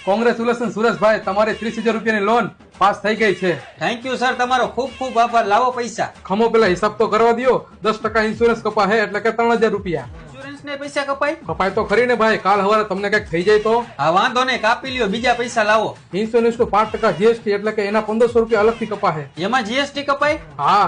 Congratulation Sureshbhai, તમારી 30,000 રૂપિયાની loan pass થઈ ગઈ છે. થેન્ક યુ સર, તમારો ખૂબ ખૂબ આભાર. લાવો પૈસા. ખમો પેલા હિસાબ તો કરવા દો. 10% ઇન્સ્યોરન્સ કપા હે એટલે કે 3,000 રૂપિયા. ઇન્સ્યોરન્સ ને પૈસા કપાય? કપાય તો ખરી ને ભાઈ, કાલ સવારે તમને કઈક થઈ જાય તો. હા વાંધો નહીં, કાપી લ્યો, બીજા પૈસા લાવો. ઇન્સ્યોરન્સ નું 5% જીએસટી એટલે કે એના 1,500 રૂપિયા અલગથી કપા હે. એમાં જીએસટી કપાય? હા.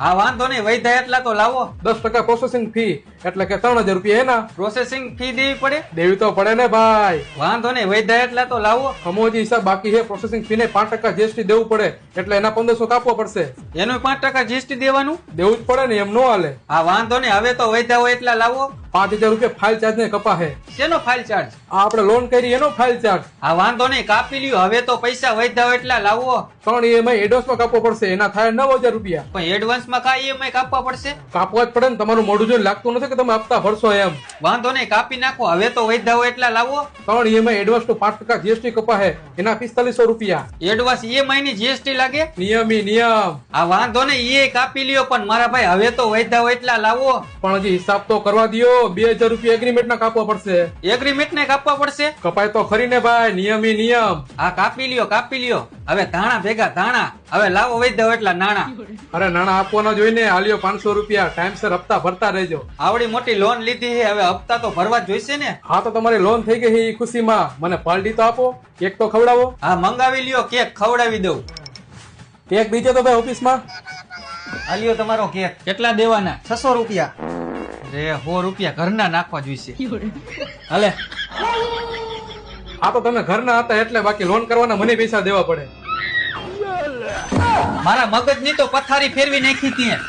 હા વાંધો નહીં, વૈધા એટલા તો લાવો. 10% પ્રોસેસિંગ ફી એટલે કે 3,000 રૂપિયા એના. પ્રોસેસિંગ ફી દેવી પડે? દેવી તો પડે ને ભાઈ. વાંધો નહીં, વૈધા એટલા તો લાવો. ખમોજી હિસાબ બાકી છે, પ્રોસેસિંગ ફી ને 5% જીએસટી દેવું પડે એટલે એના 1,500 કાપવો પડશે. એનું 5% જીએસટી દેવાનું? દેવું જ પડે ને, એમ નો હાલે. હા વાંધો નહીં, હવે તો વૈધા હોય એટલા લાવો. 5,000 રૂપિયા ફાઇલ ચાર્જ ને કપા હે. શેનો ફાઇલ ચાર્જ? આ આપણે લોન કરી એનો ફાઇલ ચાર્જ. હા વાંધો નહીં, કાપી લ્યો. હવે તો પૈસા વૈધા હોય એટલા લાવો. 3 EMI એડવાન્સ માં કાપવો પડશે, એના થાય 9,000 રૂપિયા. પણ એડવાન્સ માં કા ઈએમઆઈ કાપવા પડશે? કાપવા જ પડે ને, તમારું મોઢું જોઈને લાગતું નથી કે તમે હપ્તા ભરશો એમ. વાંધો નહીં, કાપી નાખો. હવે તો વૈધા હોય એટલા લાવો. 3 EMI એડવાન્સ નું 5% જીએસટી કપા હે, એના 4,500 રૂપિયા. એડવાન્સ ઈએમઆઈ ની જીએસટી લાગે? નિયમ. હા વાંધો નહીં, એ કાપી લ્યો. પણ મારા ભાઈ હવે તો વૈધા હોય એટલા લાવો. પણ હજી હિસાબ તો કરવા દો. 2,000 રૂપિયા એગ્રીમેન્ટ ના કાપવા પડશે. એગ્રીમેન્ટ ને કાપવા પડશે? કપાય તો ખરી ને ભાઈ, નિયમ. હા કાપી લ્યો. હવે ધાણા ભેગા ધાણા. હવે લાવો વૈધા હોય એટલા નાણા. અરે નાણા આપવાના જોઈને આલ્યો 500 રૂપિયા. ટાઈમસર હપ્તા ભરતા રહેજો. આવડી મોટી લોન લીધી છે, હવે હપ્તા તો ભરવા જ જોઈશે ને. હા તો તમારી લોન થઈ ગઈ એ ખુશીમાં મને પાર્ટી તો આપો, કેક તો ખવડાવો. હા મંગાવી લ્યો, કેક ખવડાવી દઉં. કેક દીજો તો ભાઈ ઓફિસમાં. આ લ્યો તમારો કેક. કેટલા દેવાના? 600 રૂપિયા. રે 100 રૂપિયા ઘરના નાખવા જોઈશે. હાલે. આ તો તમે ઘરના હતા એટલે, બાકી લોન કરવાના મને પૈસા દેવા પડે. મારા મગજની તો પથારી ફેરવી નાખી ત્યાં.